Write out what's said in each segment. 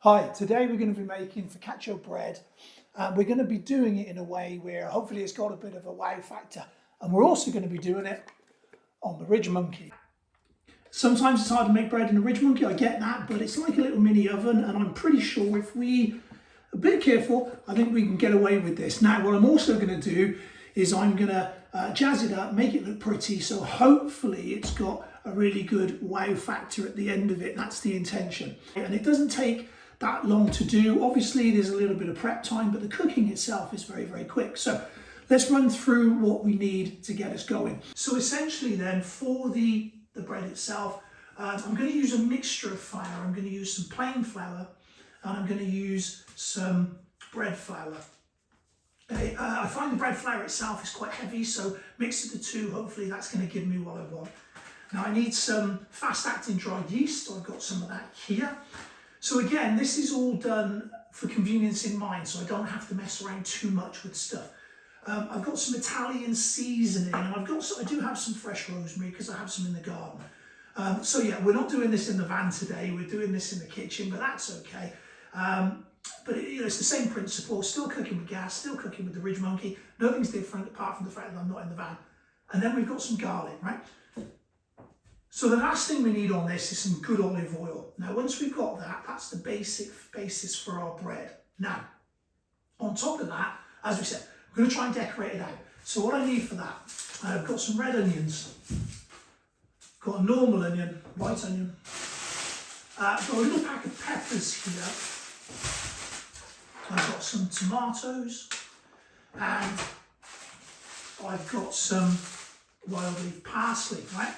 Hi, today we're going to be making focaccia bread. We're going to be doing it in a way where hopefully it's got a bit of a wow factor. And we're also going to be doing it on the Ridgemonkey. Sometimes it's hard to make bread in a Ridgemonkey, I get that, but it's like a little mini oven, and I'm pretty sure if we are a bit careful, I think we can get away with this. Now, what I'm also going to do is I'm going to jazz it up, make it look pretty, so hopefully it's got a really good wow factor at the end of it. That's the intention. And it doesn't take that long to do. Obviously there's a little bit of prep time, but the cooking itself is very, very quick. So let's run through what we need to get us going. So essentially then, for the bread itself, I'm going to use a mixture of flour. I'm going to use some plain flour, and I'm going to use some bread flour. I find the bread flour itself is quite heavy, so mixing the two, hopefully that's going to give me what I want. Now I need some fast-acting dried yeast, so I've got some of that here. So again, this is all done for convenience in mind, so I don't have to mess around too much with stuff. I've got some Italian seasoning, and I do have some fresh rosemary because I have some in the garden. So yeah, we're not doing this in the van today, we're doing this in the kitchen, but that's okay. But it's the same principle, still cooking with gas, still cooking with the Ridgemonkey. Nothing's different apart from the fact that I'm not in the van. And then we've got some garlic, right? So the last thing we need on this is some good olive oil. Now, once we've got that, that's the basis for our bread. Now, on top of that, as we said, we're going to try and decorate it out. So what I need for that, I've got some red onions, got a normal onion, white onion, I've got a little pack of peppers here, I've got some tomatoes, and I've got some wild leaf parsley, right?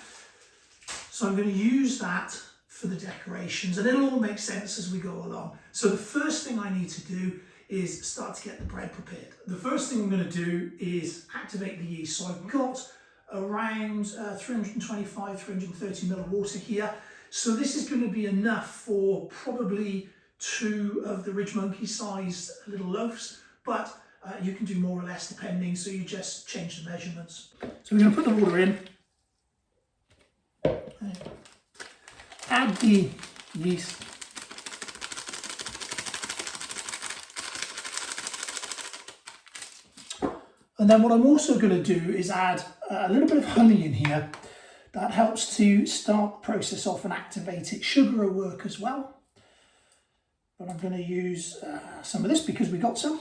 So I'm going to use that for the decorations, and it'll all make sense as we go along. So the first thing I need to do is start to get the bread prepared. The first thing I'm going to do is activate the yeast. So I've got around 325, 330 ml of water here. So this is going to be enough for probably 2 of the Ridgemonkey sized little loaves, but you can do more or less depending, so you just change the measurements. So we're going to put the water in. Add the yeast. And then what I'm also going to do is add a little bit of honey in here. That helps to start the process off and activate it. Sugar will work as well. But I'm going to use some of this because we got some.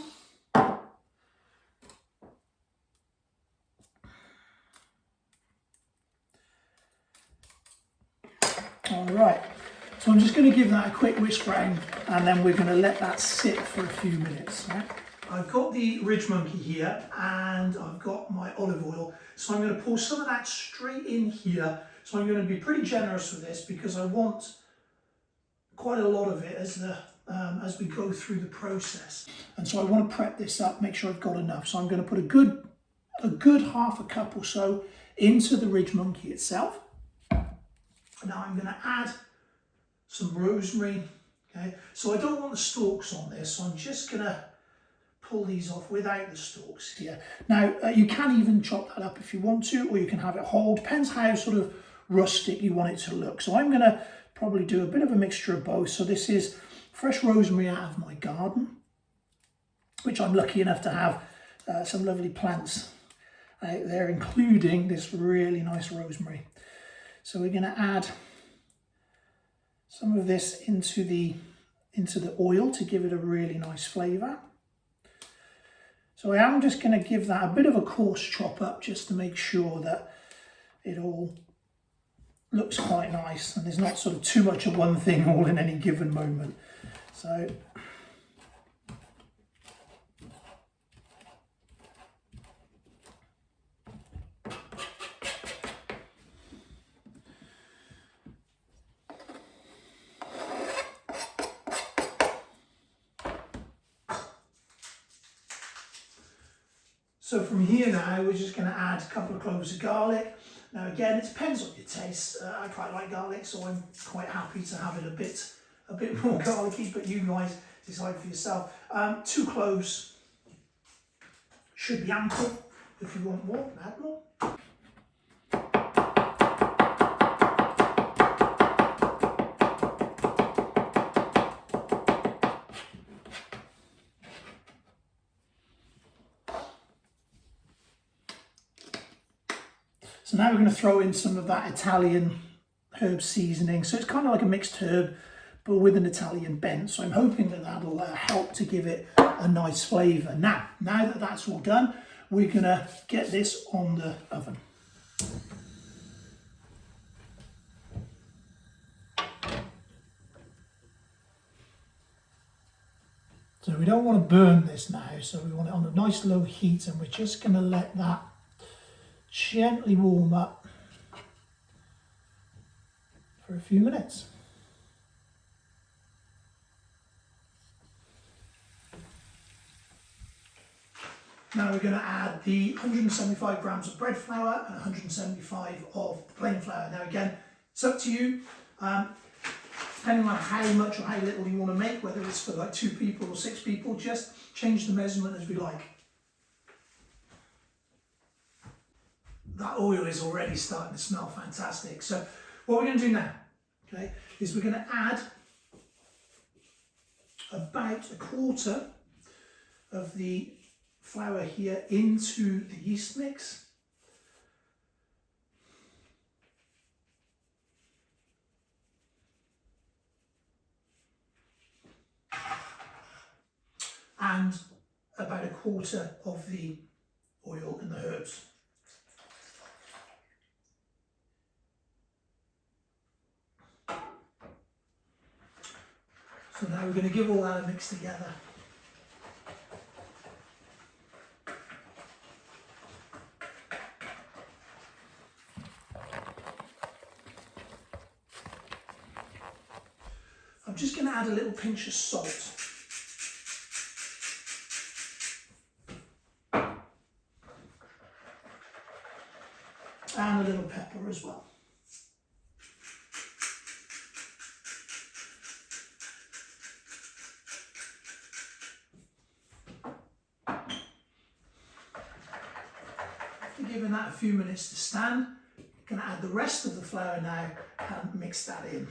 All right, so I'm just going to give that a quick whisk round, and then we're going to let that sit for a few minutes. Right? I've got the Ridgemonkey here, and I've got my olive oil, so I'm going to pour some of that straight in here. So I'm going to be pretty generous with this because I want quite a lot of it as we go through the process. And so I want to prep this up, make sure I've got enough. So I'm going to put a good half a cup or so into the Ridgemonkey itself. Now I'm going to add some rosemary, okay? So I don't want the stalks on this, so I'm just going to pull these off without the stalks here. Now, you can even chop that up if you want to, or you can have it whole. Depends how sort of rustic you want it to look. So I'm going to probably do a bit of a mixture of both. So this is fresh rosemary out of my garden, which I'm lucky enough to have some lovely plants out there, including this really nice rosemary. So we're going to add some of this into the oil to give it a really nice flavour. So I am just going to give that a bit of a coarse chop up just to make sure that it all looks quite nice and there's not sort of too much of one thing all in any given moment. So from here now, we're just going to add a couple of cloves of garlic. Now again, it depends on your taste. I quite like garlic, so I'm quite happy to have it a bit more garlicky, but you guys decide for yourself. 2 cloves should be ample. If you want more, add more. So now we're going to throw in some of that Italian herb seasoning. So it's kind of like a mixed herb, but with an Italian bent. So I'm hoping that that'll help to give it a nice flavour. Now that that's all done, we're going to get this on the oven. So we don't want to burn this now, so we want it on a nice low heat, and we're just going to let that gently warm up for a few minutes. Now we're going to add the 175 grams of bread flour and 175 of the plain flour. Now again, it's up to you, depending on how much or how little you want to make, whether it's for like 2 people or 6 people, just change the measurement as we like. That oil is already starting to smell fantastic. So what we're going to do now, okay, is we're going to add about a quarter of the flour here into the yeast mix. And about a quarter of the oil and the herbs. So now we're going to give all that a mix together. I'm just going to add a little pinch of salt. And a little pepper as well. After giving that a few minutes to stand, I'm going to add the rest of the flour now and mix that in.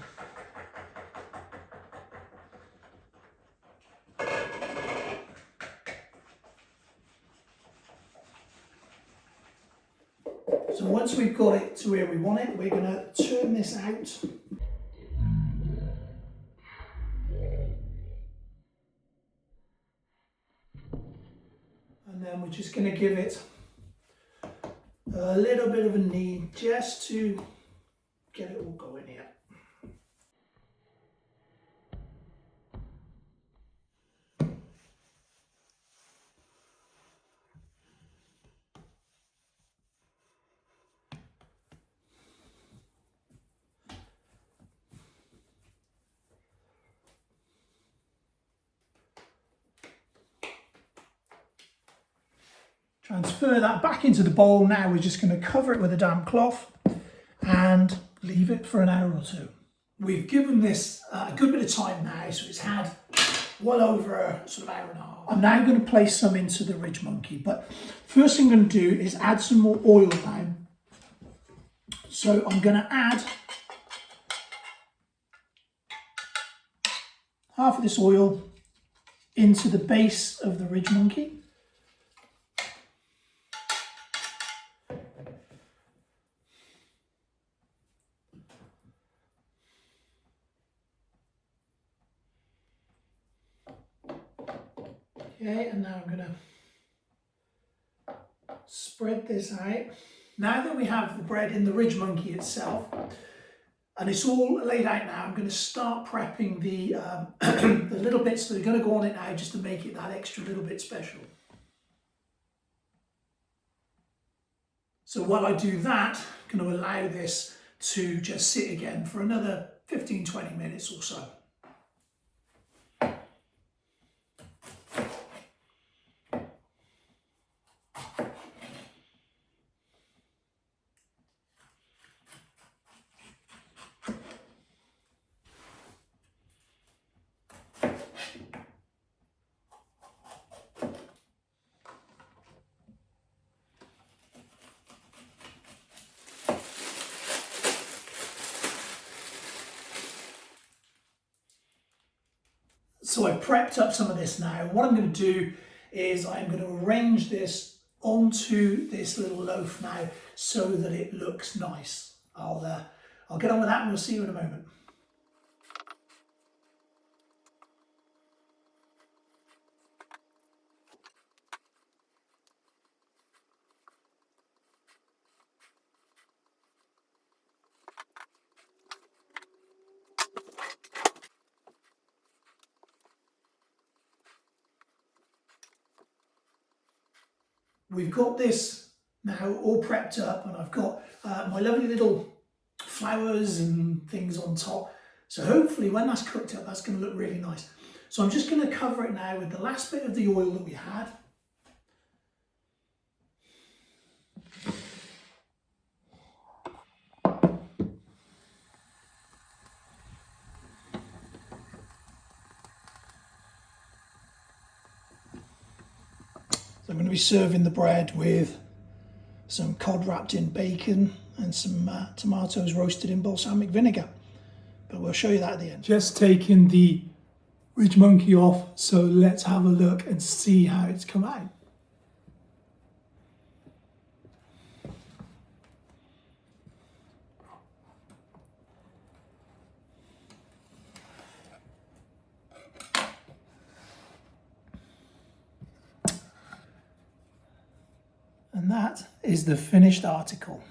So once we've got it to where we want it, we're going to turn this out. And then we're just going to give it a little bit of a knead just to get it all going here. Transfer that back into the bowl. Now we're just going to cover it with a damp cloth and leave it for an hour or 2. We've given this a good bit of time now, so it's had well over a sort of hour and a half. I'm now going to place some into the Ridgemonkey, but first thing I'm going to do is add some more oil now. So I'm going to add half of this oil into the base of the Ridgemonkey. Okay, and now I'm going to spread this out. Now that we have the bread in the Ridgemonkey itself, and it's all laid out now, I'm going to start prepping the, the little bits that are going to go on it now, just to make it that extra little bit special. So while I do that, I'm going to allow this to just sit again for another 15-20 minutes or so. So I've prepped up some of this now. What I'm going to do is I'm going to arrange this onto this little loaf now. so that it looks nice. I'll get on with that and we'll see you in a moment. We've got this now all prepped up, and I've got my lovely little flowers and things on top. So hopefully when that's cooked up, that's going to look really nice. So I'm just going to cover it now with the last bit of the oil that we had. I'm going to be serving the bread with some cod wrapped in bacon and some tomatoes roasted in balsamic vinegar. But we'll show you that at the end. Just taking the Ridgemonkey off, so let's have a look and see how it's come out. And that is the finished article.